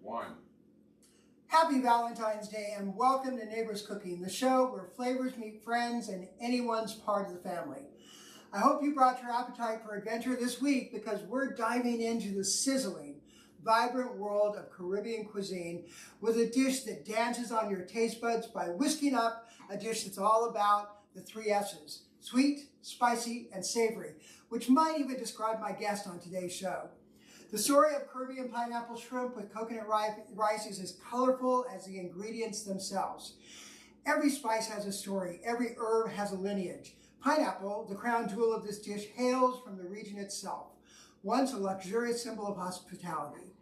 One. Happy Valentine's Day and welcome to Neighbors Cooking, the show where flavors meet friends and anyone's part of the family. I hope you brought your appetite for adventure this week because we're diving into the sizzling, vibrant world of Caribbean cuisine with a dish that dances on your taste buds by whisking up a dish that's all about the three S's: sweet, spicy, and savory, which might even describe my guest on today's show. The story of Caribbean pineapple shrimp with coconut rice is as colorful as the ingredients themselves. Every spice has a story, every herb has a lineage. Pineapple, the crown jewel of this dish, hails from the region itself, once a luxurious symbol of hospitality.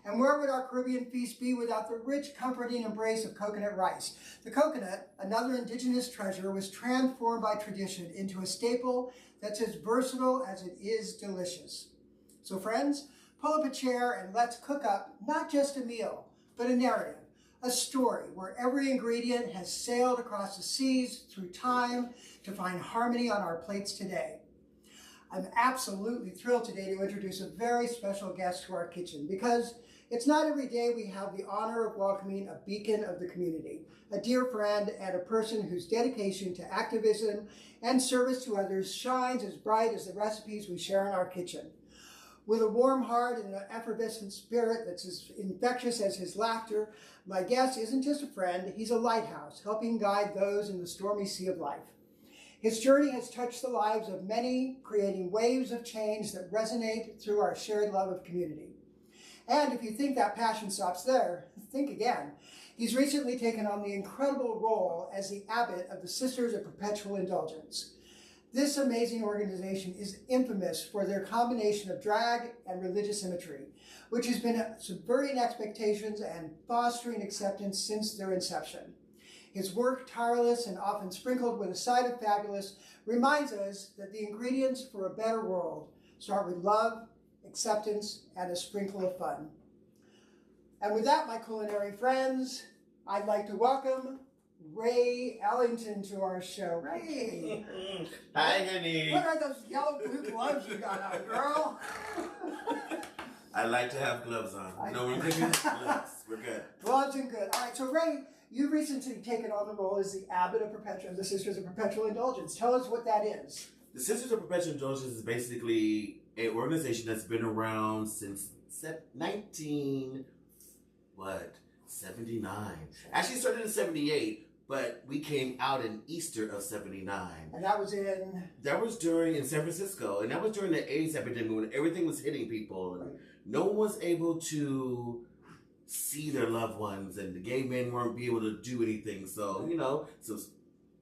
And where would our Caribbean feast be without the rich, comforting embrace of coconut rice? The coconut, another indigenous treasure, was transformed by tradition into a staple that's as versatile as it is delicious. So friends, pull up a chair and let's cook up not just a meal, but a narrative, a story where every ingredient has sailed across the seas through time to find harmony on our plates today. I'm absolutely thrilled today to introduce a very special guest to our kitchen because it's not every day we have the honor of welcoming a beacon of the community, a dear friend and a person whose dedication to activism and service to others shines as bright as the recipes we share in our kitchen. With a warm heart and an effervescent spirit that's as infectious as his laughter, my guest isn't just a friend, he's a lighthouse, helping guide those in the stormy sea of life. His journey has touched the lives of many, creating waves of change that resonate through our shared love of community. And if you think that passion stops there, think again. He's recently taken on the incredible role as the abbot of the Sisters of Perpetual Indulgence. This amazing organization is infamous for their combination of drag and religious imagery, which has been subverting expectations and fostering acceptance since their inception. His work, tireless and often sprinkled with a side of fabulous, reminds us that the ingredients for a better world start with love, acceptance, and a sprinkle of fun. And with that, my culinary friends, I'd like to welcome Ray Ellington to our show. Ray! Hi, honey. What are those yellow blue gloves you got on, girl? I like to have gloves on. No, we're good. Gloves. We're good. Gloves and good. All right, so Ray, you've recently taken on the role as the abbot of the Sisters of Perpetual Indulgence. Tell us what that is. The Sisters of Perpetual Indulgence is basically an organization that's been around since 79. Actually started in 78. But we came out in Easter of 79. And that was in? That was in San Francisco. And that was during the AIDS epidemic when everything was hitting people. And right. No one was able to see their loved ones. And the gay men weren't able to do anything. So, so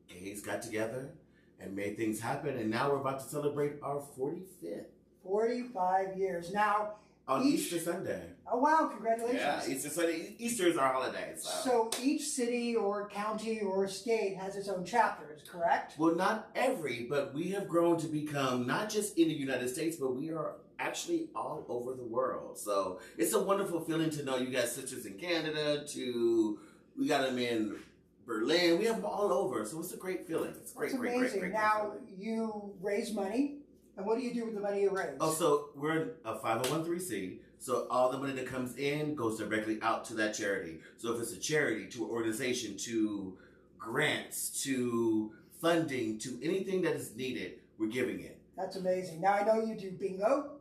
gays got together and made things happen. And now we're about to celebrate our 45th. 45 years. Now, on Easter Sunday. Oh, wow. Congratulations. Yeah, Easter Sunday. Easter is our holiday. So each city or county or state has its own chapters, correct? Well, not every, but we have grown to become not just in the United States, but we are actually all over the world. So it's a wonderful feeling to know you got sisters in Canada, we got them in Berlin. We have them all over. So it's a great feeling. It's great, That's great, amazing. great. Now, you raise money. And what do you do with the money you raise? Oh, so we're a 501(c)(3). So all the money that comes in goes directly out to that charity. So if it's a charity, to an organization, to grants, to funding, to anything that is needed, we're giving it. That's amazing. Now I know you do bingo.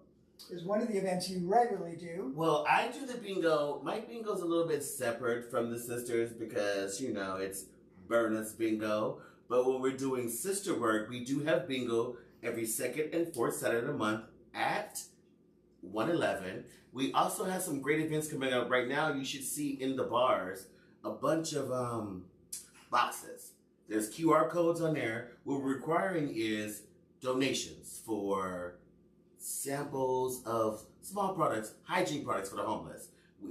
Is one of the events you regularly do. Well, I do the bingo. My bingo's a little bit separate from the sisters because, it's Berna's bingo. But when we're doing sister work, we do have bingo every second and fourth Saturday of the month at 1:11. We also have some great events coming up right now. You should see in the bars a bunch of boxes. There's QR codes on there. What we're requiring is donations for samples of small products, hygiene products for the homeless.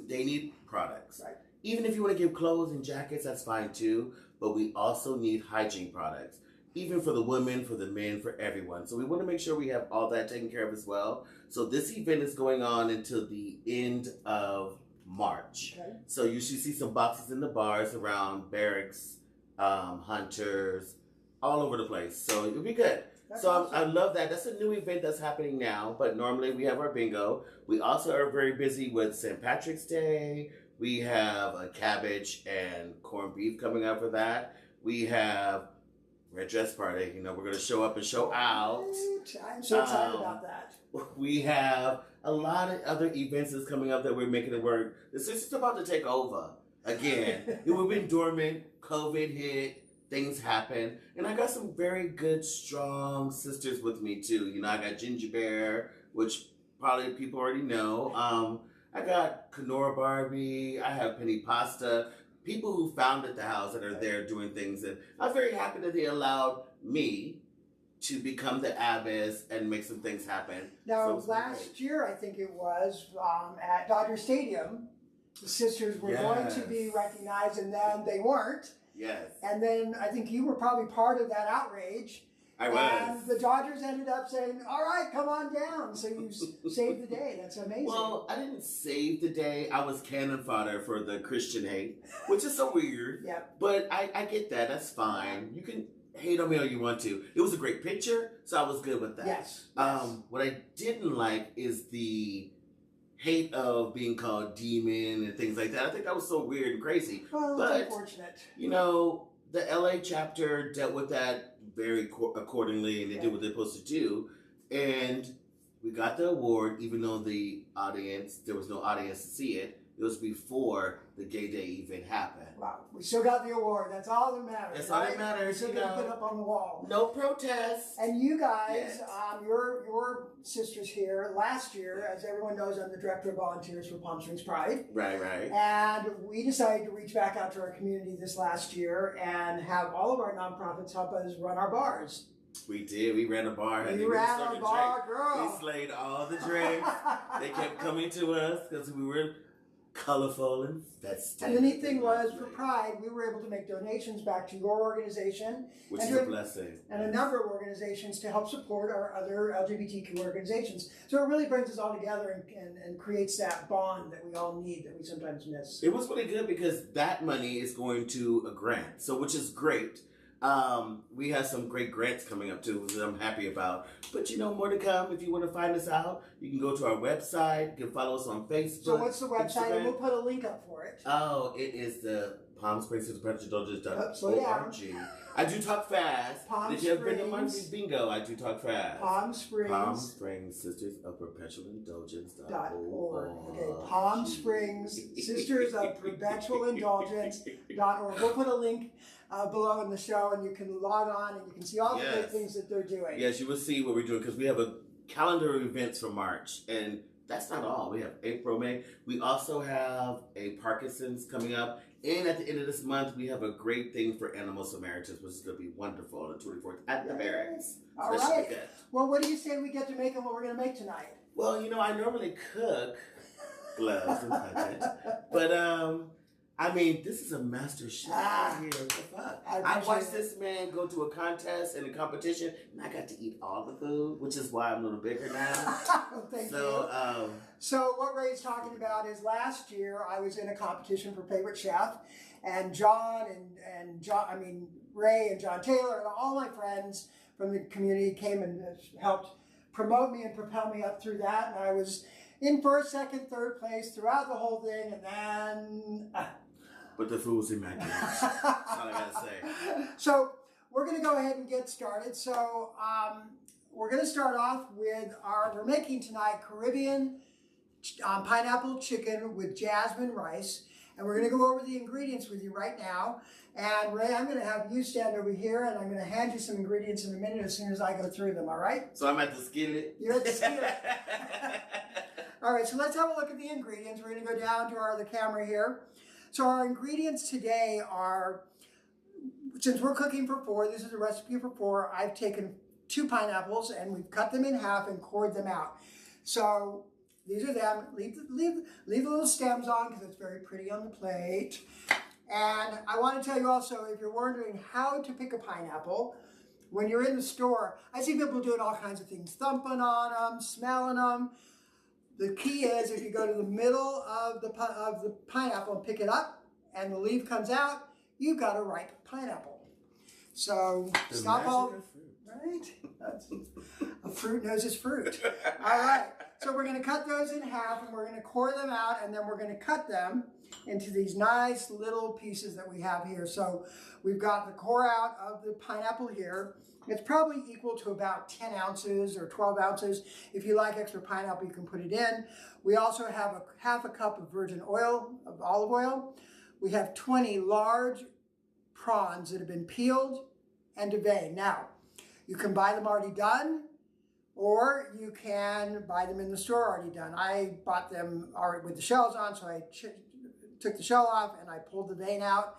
They need products. Right. Even if you want to give clothes and jackets, that's fine too. But we also need hygiene products. Even for the women, for the men, for everyone. So we want to make sure we have all that taken care of as well. So this event is going on until the end of March. Okay. So you should see some boxes in the bars around Barracks, Hunters, all over the place. So it'll be good. That's so awesome. I love that. That's a new event that's happening now. But normally we have our bingo. We also are very busy with St. Patrick's Day. We have a cabbage and corned beef coming up for that. We have red dress party. You know, we're going to show up and show out. I'm so excited about that. We have a lot of other events that's coming up that we're making it work. The Sisters are about to take over again. We've been dormant. COVID hit. Things happen. And I got some very good, strong sisters with me, too. You know, I got Ginger Bear, which probably people already know. I got Kenora Barbie. I have Penny Pasta. People who founded the house that are there doing things. And I'm very happy that they allowed me to become the abbess and make some things happen. Now, last year, I think it was, at Dodger Stadium, the sisters were going to be recognized, and then they weren't. Yes. And then I think you were probably part of that outrage. I was. And the Dodgers ended up saying, all right, come on down. So you saved the day. That's amazing. Well, I didn't save the day. I was cannon fodder for the Christian hate, which is so weird. Yep. But I get that. That's fine. You can hate on me all you want to. It was a great picture, so I was good with that. Yes. What I didn't like is the hate of being called demon and things like that. I think that was so weird and crazy. Well, but, it's unfortunate. You know, the LA chapter dealt with that very accordingly, and they did what they're supposed to do. And we got the award, even though there was no audience to see it. It was before the Gay Day event happened. Wow. We still got the award. That's all that matters. That's all that matters. We're still going to put it up on the wall. No protests. And you guys, your sisters here, last year, as everyone knows, I'm the director of volunteers for Palm Springs Pride. Right, right. And we decided to reach back out to our community this last year and have all of our nonprofits help us run our bars. We did. We ran a bar. We ran a bar, girl. We slayed all the drinks. They kept coming to us because we were colorful and festive. And the neat thing was, for Pride, we were able to make donations back to your organization. Which is a blessing. And a number of organizations to help support our other LGBTQ organizations. So it really brings us all together and creates that bond that we all need that we sometimes miss. It was really good because that money is going to a grant, so which is great. We have some great grants coming up too, that I'm happy about. But you know, more to come. If you want to find us out, you can go to our website. You can follow us on Facebook. So what's the website? Instagram. And we'll put a link up for it. Oh, it is the Palm Springs of Perpetual Indulgence. Slow down. I do talk fast. Palm If you have been to my Springs. bingo, I do talk fast. Palm Springs. Sisters of Perpetual Indulgence.org. Okay, Palm Springs Sisters of Perpetual Indulgence.org. We'll put a link below in the show, and you can log on and you can see all the great things that they're doing. Yes, you will see what we're doing because we have a calendar of events for March, and that's not all. We have April, May. We also have a Parkinson's coming up, and at the end of this month, we have a great thing for Animal Samaritans, which is going to be wonderful on the 24th at the barracks. So all right. Well, what do you say we get to make and what we're going to make tonight? Well, you know, I normally cook gloves and punches, but I mean, this is a master chef here. What the fuck? I watched this man go to a contest and a competition, and I got to eat all the food, which is why I'm a little bigger now. Thank you. So what Ray's talking about is last year I was in a competition for favorite chef, and Ray and John Taylor and all my friends from the community came and helped promote me and propel me up through that, and I was in first, second, third place throughout the whole thing, and then... But the food was immaculate. That's all I gotta say. So we're going to go ahead and get started. So we're going to start off with we're making tonight Caribbean pineapple chicken with jasmine rice. And we're going to go over the ingredients with you right now. And Ray, I'm going to have you stand over here, and I'm going to hand you some ingredients in a minute as soon as I go through them, all right? So I'm at the skillet? You're at the skillet. All right, so let's have a look at the ingredients. We're going to go down to our other camera here. So our ingredients today are, since we're cooking for 4, this is a recipe for 4, I've taken 2 pineapples and we've cut them in half and cored them out. So these are them. Leave the little stems on because it's very pretty on the plate. And I want to tell you also, if you're wondering how to pick a pineapple, when you're in the store, I see people doing all kinds of things, thumping on them, smelling them. The key is if you go to the middle of the pineapple and pick it up and the leaf comes out, you've got a ripe pineapple. So stop all, right? A fruit knows its fruit. All right, so we're going to cut those in half and we're going to core them out and then we're going to cut them into these nice little pieces that we have here. So we've got the core out of the pineapple here. It's probably equal to about 10 ounces or 12 ounces. If you like extra pineapple, you can put it in. We also have half a cup of virgin oil, of olive oil. We have 20 large prawns that have been peeled and deveined. Now, you can buy them already done, or you can buy them in the store already done. I bought them already with the shells on, so I took the shell off and I pulled the vein out,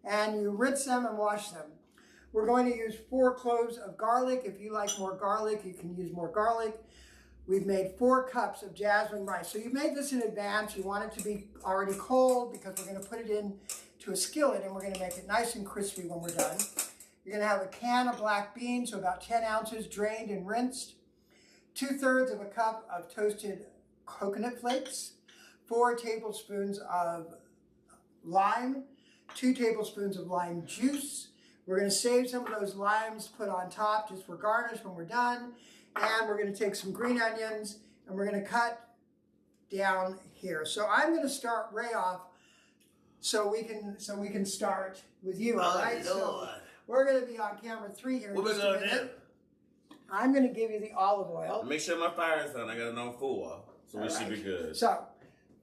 and you rinse them and wash them. We're going to use 4 cloves of garlic. If you like more garlic, you can use more garlic. We've made 4 cups of jasmine rice. So you made this in advance. You want it to be already cold because we're going to put it into a skillet and we're going to make it nice and crispy when we're done. You're going to have a can of black beans, so about 10 ounces, drained and rinsed. 2/3 of a cup of toasted coconut flakes. 4 tablespoons of lime. 2 tablespoons of lime juice. We're going to save some of those limes, put on top just for garnish when we're done. And we're going to take some green onions and we're going to cut down here. So I'm going to start Ray off so we can start with you. All right. So we're going to be on camera 3 here. What we going to do? I'm going to give you the olive oil. Make sure my fire is on. I got it on full, so we should be good. So,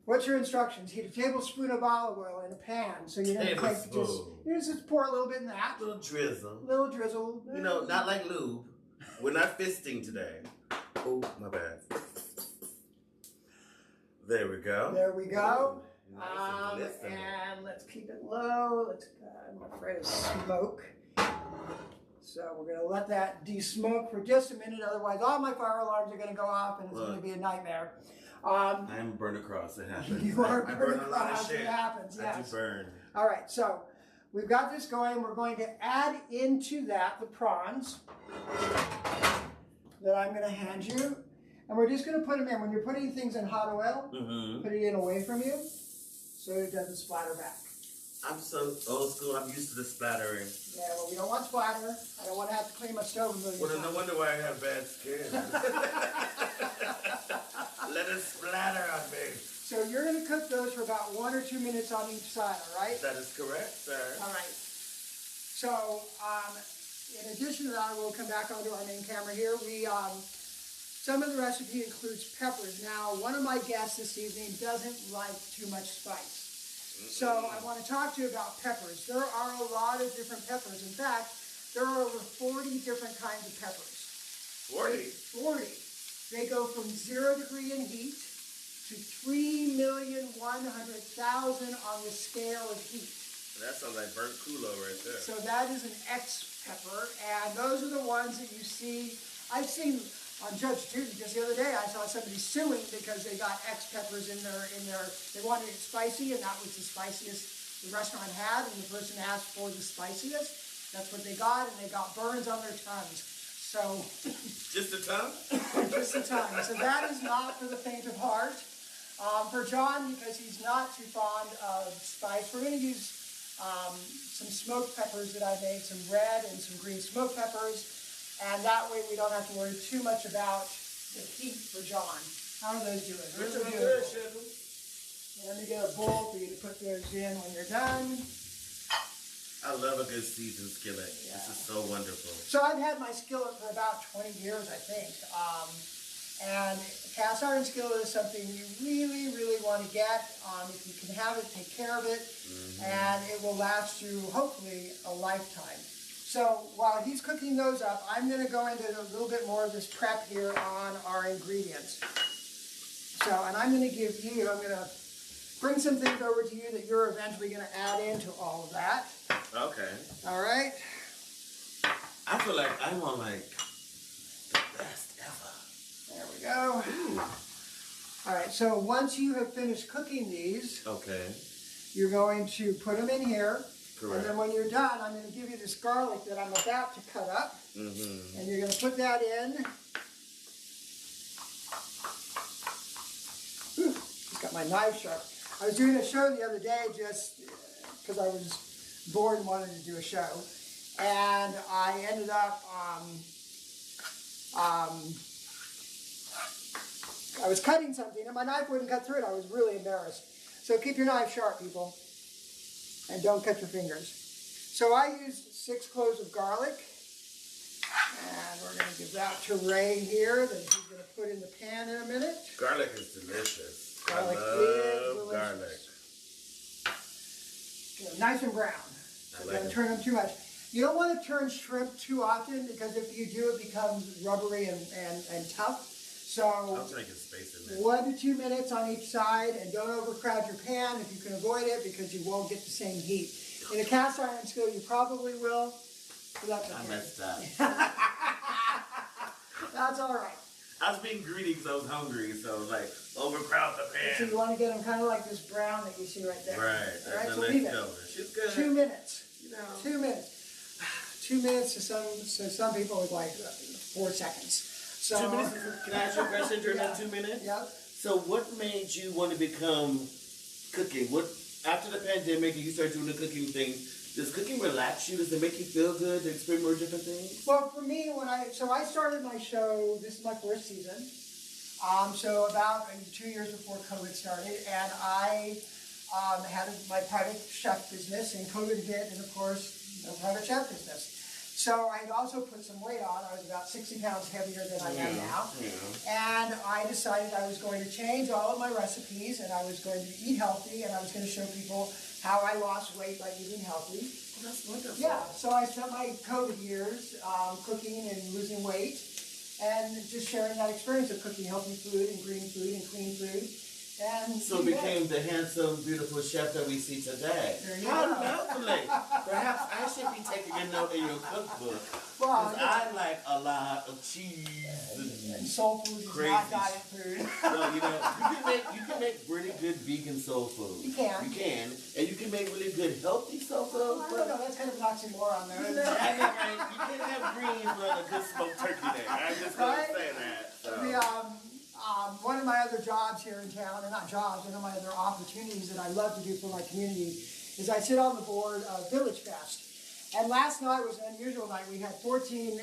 what's your instructions? Heat a tablespoon of olive oil in a pan. So you're going to just pour a little bit in that. Little drizzle. Little drizzle. You know, not like lube. We're not fisting today. Oh, my bad. There we go. There we go. Ooh, nice and let's keep it low. I'm afraid of smoke. So we're going to let that de-smoke for just a minute. Otherwise, all my fire alarms are going to go off and it's going to be a nightmare. I'm burned across. It happens. You are I burned burn a lot of across. shit. It happens, yes. I do burn. All right, so we've got this going. We're going to add into that the prawns that I'm going to hand you. And we're just going to put them in. When you're putting things in hot oil, put it in away from you so it doesn't splatter back. I'm so old school. I'm used to the splattering. Yeah, well, we don't want splatter. I don't want to have to clean my stove a million Well, then times. no wonder why I have bad skin. Let it splatter on me. So you're going to cook those for about 1 or 2 minutes on each side, all right? That is correct, sir. All right. So, in addition to that, we'll come back onto our main camera here. Some of the recipe includes peppers. Now, one of my guests this evening doesn't like too much spice. So I want to talk to you about peppers. There are a lot of different peppers. In fact, there are over 40 different kinds of peppers. 40? 40. They go from 0 degree in heat to 3,100,000 on the scale of heat. That sounds like burnt culo right there. So that is an X pepper, and those are the ones that you see. I've seen on Judge Judy just the other day. I saw somebody suing because they got X peppers in their. They wanted it spicy, and that was the spiciest the restaurant had. And the person asked for the spiciest. That's what they got, and they got burns on their tongues. So just the tongue? Just the tongue. So that is not for the faint of heart. For John, because he's not too fond of spice, we're going to use some smoked peppers that I made, some red and some green smoked peppers. And that way we don't have to worry too much about the heat for John. How are those doing? Really good. Let me get a bowl for you to put those in when you're done. I love a good seasoned skillet. Yeah. This is so wonderful. So I've had my skillet for about 20 years, I think. And cast iron skillet is something you really, really want to get. If you can have it, take care of it. And it will last you, hopefully, a lifetime. So while he's cooking those up, I'm going to go into a little bit more of this prep here on our ingredients. So, and I'm going to I'm going to bring some things over to you that you're eventually going to add into all of that. Okay. All right. I feel like I'm on like the best ever. There we go. Ooh. All right, so once you have finished cooking these, you're going to put them in here. Correct. And then when you're done, I'm going to give you this garlic that I'm about to cut up. And you're going to put that in. Whew, just got my knife sharp. I was doing a show the other day just because I was bored and wanted to do a show. And I ended up, I was cutting something and my knife wouldn't cut through it. I was really embarrassed. So keep your knife sharp, people. And don't cut your fingers. So I used 6 cloves of garlic. And we're going to give that to Ray here that he's going to put in the pan in a minute. Garlic is delicious. Garlic I is love delicious. garlic. Nice and brown. So don't turn them too much. You don't want to turn shrimp too often because if you do, it becomes rubbery and tough. So I'll take a space in there. 1 to 2 minutes on each side, and don't overcrowd your pan if you can avoid it because you won't get the same heat. In a cast iron skillet, you probably will. But that's okay. I messed up. That's all right. I was being greedy because I was hungry, so like overcrowd the pan. So you want to get them kind of like this brown that you see right there. Right. All right. The So next leave it. color. She's good. 2 minutes. You know. 2 minutes. 2 minutes to some people is like 4 seconds. So 2 minutes. Can I ask you a question during that 2 minutes? Yep. So what made you want to become cooking? What after the pandemic and you started doing the cooking thing? Does cooking relax you? Does it make you feel good to experiment more different things? Well, for me, I started my show. This is my 4th season. So about 2 years before COVID started, and I had my private chef business, and COVID hit, and of course, no private chef business. So I had also put some weight on. I was about 60 pounds heavier than I am now. Yeah. And I decided I was going to change all of my recipes, and I was going to eat healthy, and I was going to show people how I lost weight by eating healthy. Well, that's wonderful. Yeah, so I spent my COVID years cooking and losing weight, and just sharing that experience of cooking healthy food and green food and clean food. And so it became the handsome, beautiful chef that we see today. How lovely. Perhaps I should be taking a note in your cookbook. Well, I like a lot of cheese and soul food is not diet food. Well, you know, you can make really good vegan soul food. You can. You can. And you can make really good healthy soul food. I don't know, that's kind of an oxymoron there. You know, I know, right? You can't have greens without a good smoked turkey there. I'm just going to say that. So. One of my other jobs here in town, or not jobs, one of my other opportunities that I love to do for my community is I sit on the board of Village Fest. And last night was an unusual night. We had 14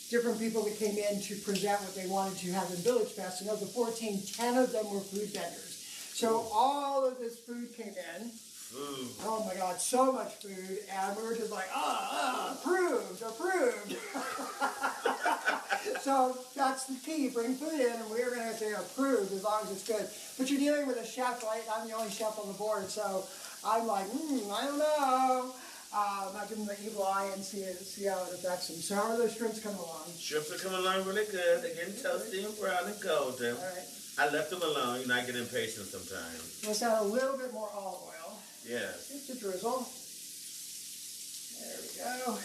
different people that came in to present what they wanted to have in Village Fest. And of the 14, 10 of them were food vendors. So all of this food came in. Oh my God, so much food. And we were just like, approved. So that's the key, bring food in, and we're going to say approved as long as it's good. But you're dealing with a chef, right? I'm the only chef on the board, so I'm like, I don't know. I'm not giving them the evil eye and see how it affects them. So how are those shrimps coming along? Shrimps are coming along really good. They're getting toasty and brown and golden. All right. I left them alone. You know, I get impatient sometimes. Let's add a little bit more olive oil. Yes. Just a drizzle. There we go.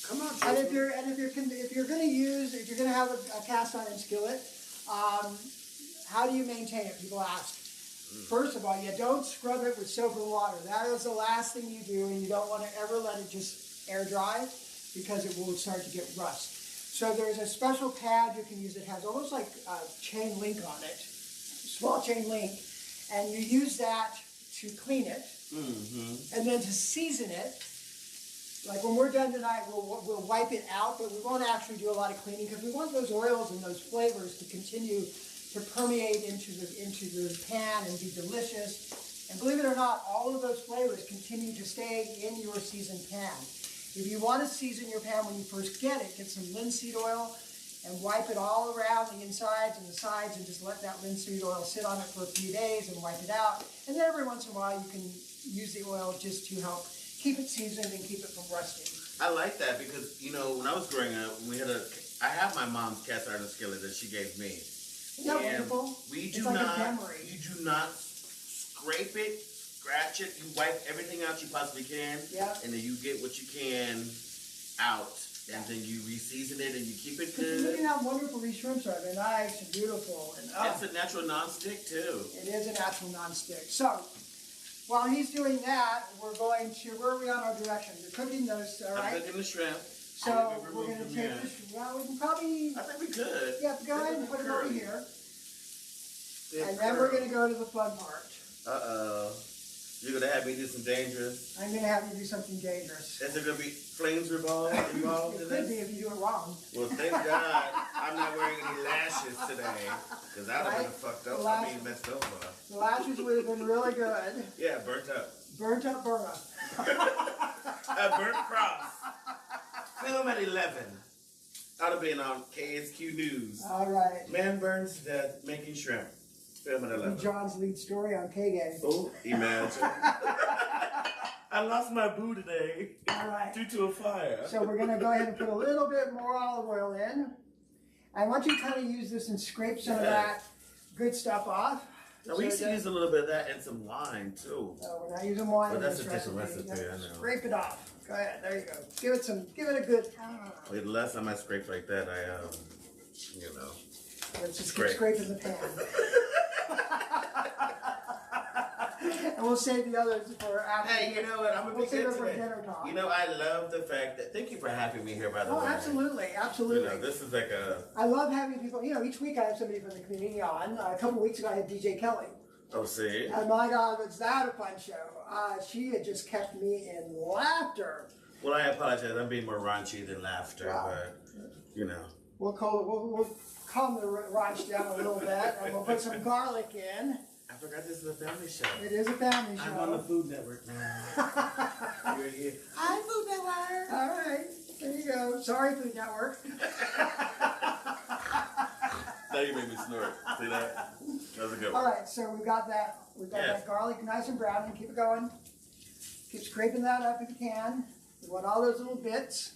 Come on, and if you're going to have a cast iron skillet, how do you maintain it? People ask. First of all, you don't scrub it with soap and water. That is the last thing you do, and you don't want to ever let it just air dry because it will start to get rust. So there's a special pad you can use that has almost like a chain link on it, small chain link, and you use that to clean it, and then to season it. Like when we're done tonight, we'll wipe it out, but we won't actually do a lot of cleaning because we want those oils and those flavors to continue to permeate into the pan and be delicious. And believe it or not, all of those flavors continue to stay in your seasoned pan. If you want to season your pan when you first get some linseed oil and wipe it all around the insides and the sides and just let that linseed oil sit on it for a few days and wipe it out. And then every once in a while you can use the oil just to help keep it seasoned and keep it from rusting. I like that because, you know, when I was growing up, I have my mom's cast iron skillet that she gave me. Isn't that wonderful? You do not scrape it, scratch it. You wipe everything out you possibly can. Yeah. And then you get what you can out. And then you re-season it and you keep it good. Look at how wonderful these shrimps are. They're nice and beautiful. And, it's a natural non-stick too. It is a natural non-stick. So, while he's doing that, we're going to, where are we on our directions? We're cooking those, all right? I'm cooking the shrimp. So, we're going to take this, well, we can probably... I think we could. Yeah, go ahead and put it over here. And then we're going to go to the fun part. Uh-oh. You're gonna have me do some dangerous. I'm gonna have you do something dangerous. Is there gonna be flames involved It in could this? be if you do it wrong. Well, thank God I'm not wearing any lashes today, because I'd have been fucked up. I mean, messed over. The lashes would have been really good. Yeah, burnt up. Burnt up Burma. A burnt cross. Film at 11. I'd have been on KSQ News. All right. Man burns to death making shrimp. Film at 11. John's lead story on K-Gang. Oh, imagine. I lost my boo today. All right. Due to a fire. So we're going to go ahead and put a little bit more olive oil in. I want you to kind of use this and scrape some of that good stuff off. Now, we used to use a little bit of that and some wine, too. No, we're not using wine. But in that's this a different recipe, I know. Scrape it off. Go ahead. There you go. Give it a good. Wait, the last time I scraped like that, you know. Let's just Scrape. keep scraping the pan. And we'll save the others for after. Hey, you know what? I'm a We'll big save hit it for today. dinner talk. You know, I love the fact that. Thank you for having me here, by the way. Oh, absolutely, absolutely. You know, this is like a. I love having people. You know, each week I have somebody from the community on. A couple of weeks ago I had DJ Kelly. Oh, see? And my God, was that a fun show? She had just kept me in laughter. Well, I apologize. I'm being more raunchy than laughter, Wow. but you know. We'll calm the raunch down a little bit, and we'll put some garlic in. I forgot this is a family show. It is a family show. I'm on the Food Network now. You're here. Hi, Food Network. All right, there you go. Sorry, Food Network. Now you made me snort. See that? That was a good All one. right, so we've got that. We've got Yes. that garlic nice and brown, and keep it going. Keep scraping that up if you can. We want all those little bits.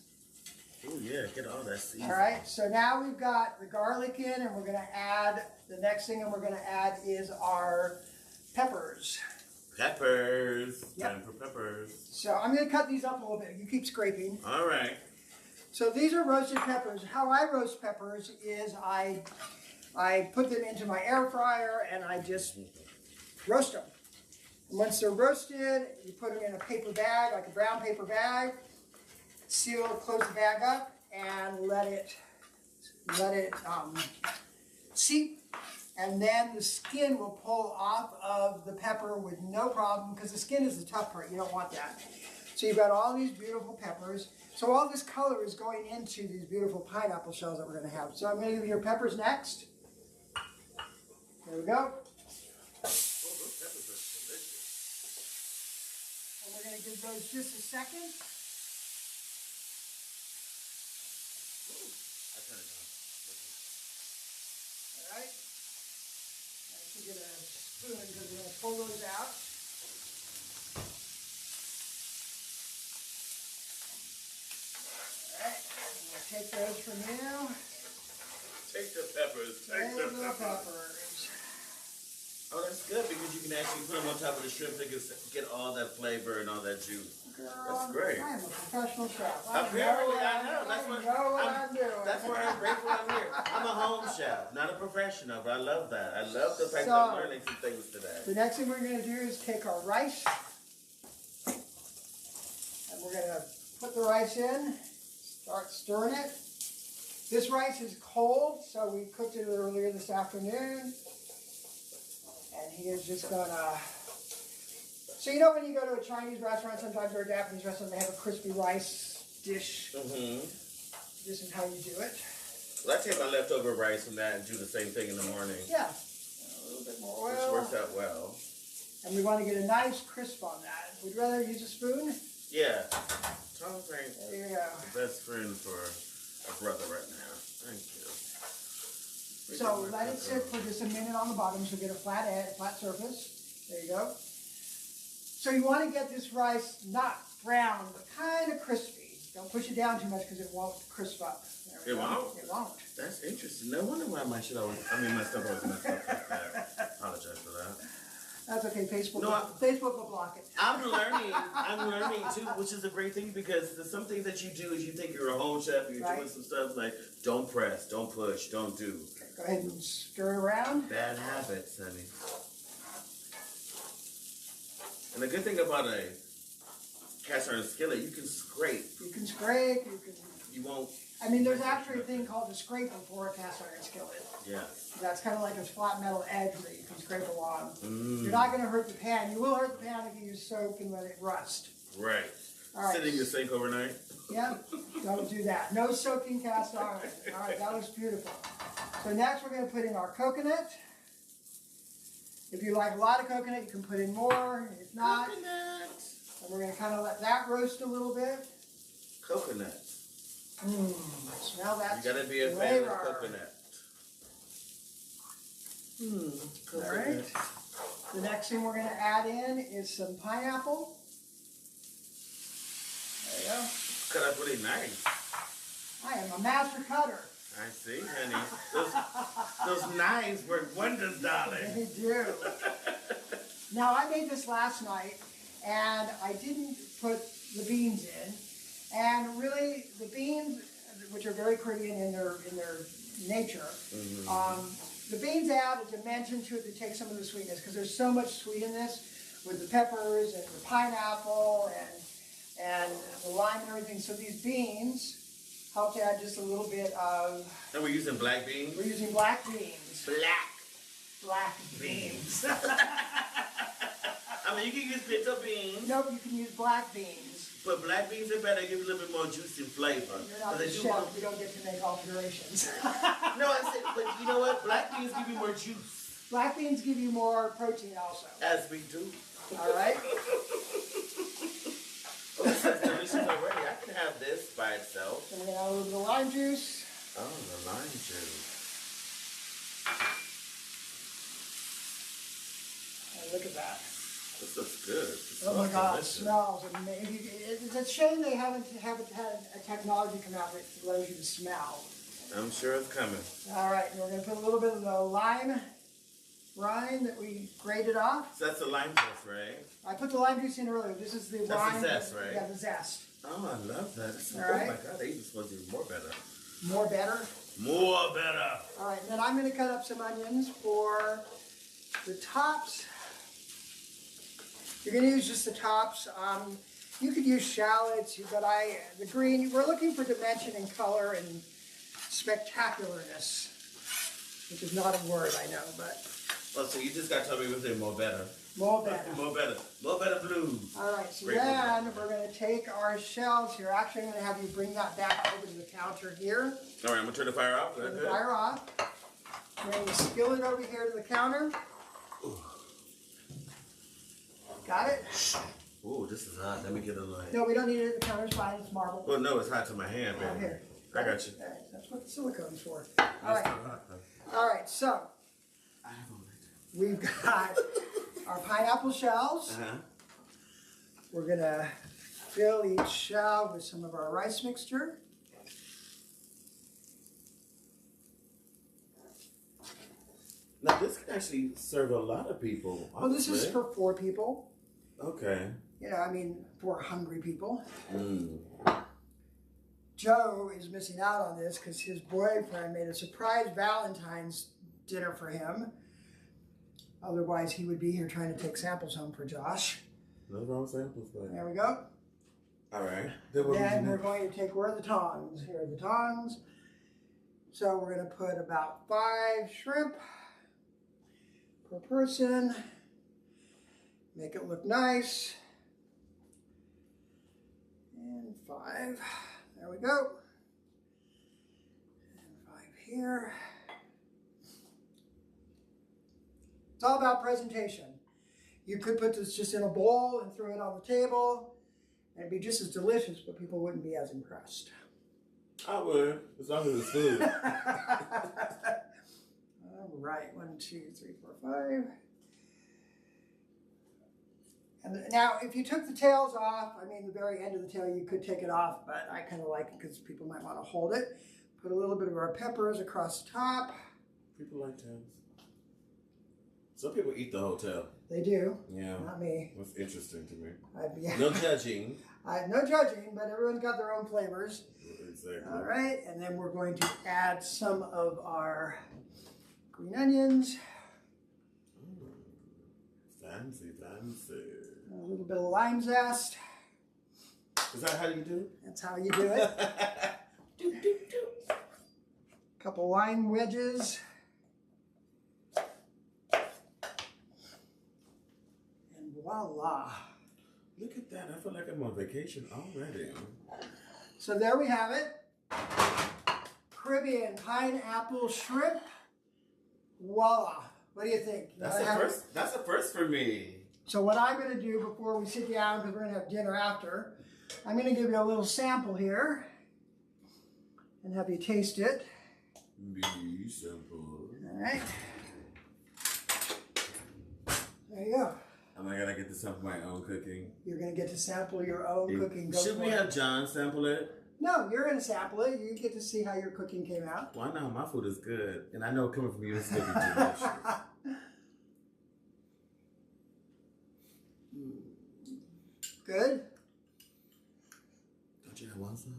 Oh yeah, get all that seasoning. All right, so now we've got the garlic in, and we're going to add, the next thing we're going to add is our peppers. Peppers. Yep. Time for peppers. So I'm going to cut these up a little bit. You keep scraping. All right. So these are roasted peppers. How I roast peppers is I put them into my air fryer and I just roast them. And once they're roasted, you put them in a paper bag, like a brown paper bag. Seal, close the bag up, and let it seep. And then the skin will pull off of the pepper with no problem, because the skin is the tough part. You don't want that. So you've got all these beautiful peppers. So all this color is going into these beautiful pineapple shells that we're going to have. So I'm going to give you your peppers next. There we go. Oh, those peppers are delicious. And we're going to give those just a second. I turn it on. All right. I should get a spoon because we're going to pull those out. All right. We'll take those from you. Take the peppers. Take the And the peppers. peppers. Oh, that's good because you can actually put them on top of the shrimp. They can get all that flavor and all that juice. Girl, That's great. I am a professional chef. Apparently, I know. That's I what know what I'm I'm doing. That's why I'm grateful I'm here. I'm a home chef, not a professional, but I love that. I love the fact that I'm learning some things today. The next thing we're going to do is take our rice, and we're going to put the rice in, start stirring it. This rice is cold, so we cooked it earlier this afternoon, and he is just going to... So you know when you go to a Chinese restaurant, sometimes, or a Japanese restaurant, they have a crispy rice dish. Mm-hmm. This is how you do it. Well, I take my leftover rice from that and do the same thing in the morning. Yeah. A little bit more Which oil. works out well. And we want to get a nice crisp on that. Would you rather use a spoon? Yeah. Tom's ain't There you go. the best friend for a brother right now. Thank you. So let it sit for just a minute on the bottom so you get a flat surface. There you go. So you want to get this rice not brown, but kind of crispy. Don't push it down too much because it won't crisp up. It won't? It won't. That's interesting. No wonder why my shit always, my stuff always messed up like that. Apologize for that. That's okay. Facebook, No, Facebook will block it. I'm learning too, which is a great thing because there's some things that you do is you think you're a home chef, you're Right. doing some stuff like don't press, don't push, don't do. Okay, go ahead and stir it around. Bad habits, honey. And the good thing about a cast iron skillet, you can scrape. You can scrape. You can. You won't I mean, there's actually a thing called a scraper for a cast iron skillet. Yeah. That's kind of like a flat metal edge that you can scrape along. You're not going to hurt the pan. You will hurt the pan if you use soap and let it rust. Right. All right. Sit in your sink overnight. Yeah, don't do that. No soaking cast iron. All right, that looks beautiful. So next we're going to put in our coconut. If you like a lot of coconut, you can put in more. If not, Coconut. and we're going to kind of let that roast a little bit. Coconut. Smell that. You gotta be a fan of coconut. All right. The next thing we're going to add in is some pineapple. There you go. Cut up really nice. I am a master cutter. I see, honey. Those knives work wonders, darling. They do. Now, I made this last night, and I didn't put the beans in. And really, the beans, which are very Caribbean in their nature, the beans add a dimension to it that takes some of the sweetness, because there's so much sweetness with the peppers and the pineapple and the lime and everything. So these beans help to add just a little bit of... And we're using black beans? We're using black beans. Black beans. I mean, you can use pinto beans. Nope, you can use black beans. But black beans are better, give a little bit more juice and flavor. You're not the chef, you don't get to make alterations. No, I said, but you know what? Black beans give you more juice. Black beans give you more protein also. As we do. All right? Oh, this is delicious already. I can have this by itself. And we're going to add a little bit of lime juice. Oh, the lime juice. And look at that. This looks good. This Oh my smells God, it delicious. smells amazing. It's a shame they haven't had a technology come out that allows you to smell. I'm sure it's coming. All right, and we're going to put a little bit of the lime rind that we grated off. So that's the lime juice, right? I put the lime juice in earlier. This is the That's rind. the zest, right? Yeah, the zest. Oh, I love that. It's, All oh right. my God, they even supposed to be more better. More better. More better. All right, and then I'm going to cut up some onions for the tops. You're going to use just the tops. You could use shallots, but the green, we're looking for dimension and color and spectacularness, which is not a word, I know, but. Oh, so you just got to tell me within more better. More better. More better. More better blues. All right, so Great then we're going to take our shells here. Actually, I'm going to have you bring that back over to the counter here. All right, I'm going to turn the fire off. Turn the fire off. Bring the skillet over here to the counter. Got it? Ooh, this is hot. Let me get a light. No, we don't need it at the counter. It's fine. It's marble. Well, no, it's hot to my hand, Oh, baby. here. I got you. All right, that's what the silicone's for. All right. Hot, though. All right, so I have all that. we've got our pineapple shells. We're going to fill each shell with some of our rice mixture. Now, this can actually serve a lot of people. Well, this is honestly. for 4 people. Okay. You know, I mean, 4 hungry people. Mm. Joe is missing out on this because his boyfriend made a surprise Valentine's dinner for him. Otherwise, he would be here trying to take samples home for Josh. No wrong samples, but. There we go. All right. Then we're going to take, where are the tongs? Here are the tongs. So we're going to put about 5 shrimp per person. Make it look nice. And 5. There we go. And 5 here. It's all about presentation. You could put this just in a bowl and throw it on the table. And it'd be just as delicious, but people wouldn't be as impressed. I would, as long as it's food. All right, 1, 2, 3, 4, 5. And now, if you took the tails off, I mean, the very end of the tail, you could take it off, but I kind of like it because people might want to hold it. Put a little bit of our peppers across the top. People like tails. Some people eat the whole tail. They do. Yeah. Not me. That's interesting to me. Yeah. No judging. No judging, but everyone's got their own flavors. Exactly. All right, and then we're going to add some of our green onions. Fancy, fancy. A little bit of lime zest. Is that how you do? That's how you do it. Couple lime wedges. And voila. Look at that. I feel like I'm on vacation already. So there we have it. Caribbean pineapple shrimp. Voila. What do you think? That's a first for me. So what I'm going to do before we sit down, because we're going to have dinner after, I'm going to give you a little sample here and have you taste it. Be simple. All right. There you go. Am I gonna get to sample my own cooking? You're going to get to sample your own cooking. Go Should we have John sample it? No, you're going to sample it. You get to see how your cooking came out. Well, I know my food is good, and I know coming from you, it's going to be delicious. Good? Don't you have one some?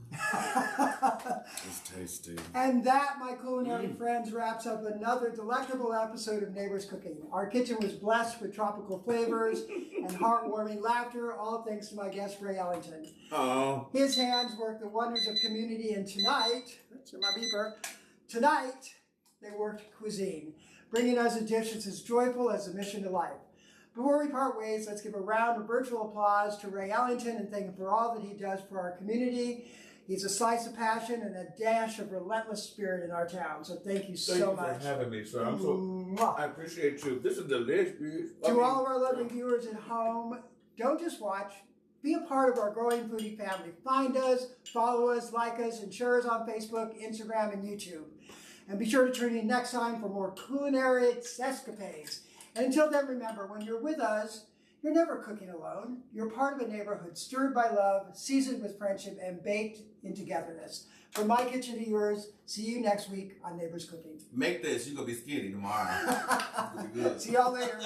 It's tasty. And that, my culinary friends, wraps up another delectable episode of Neighbors Cooking. Our kitchen was blessed with tropical flavors and heartwarming laughter, all thanks to my guest, Ray Ellington. Oh. His hands worked the wonders of community, and tonight, that's my beeper, tonight they worked cuisine, bringing us a dish that's as joyful as the mission to life. Before we part ways, let's give a round of virtual applause to Ray Ellington and thank him for all that he does for our community. He's a slice of passion and a dash of relentless spirit in our town. So thank you so much. Thank you for having me, sir. I appreciate you. This is delicious. To all of our lovely viewers at home, don't just watch. Be a part of our growing foodie family. Find us, follow us, like us, and share us on Facebook, Instagram, and YouTube. And be sure to tune in next time for more culinary escapades. And until then, remember, when you're with us, you're never cooking alone. You're part of a neighborhood stirred by love, seasoned with friendship, and baked in togetherness. From my kitchen to yours, see you next week on Neighbors Cooking. Make this. You're going to be skinny tomorrow. See y'all later.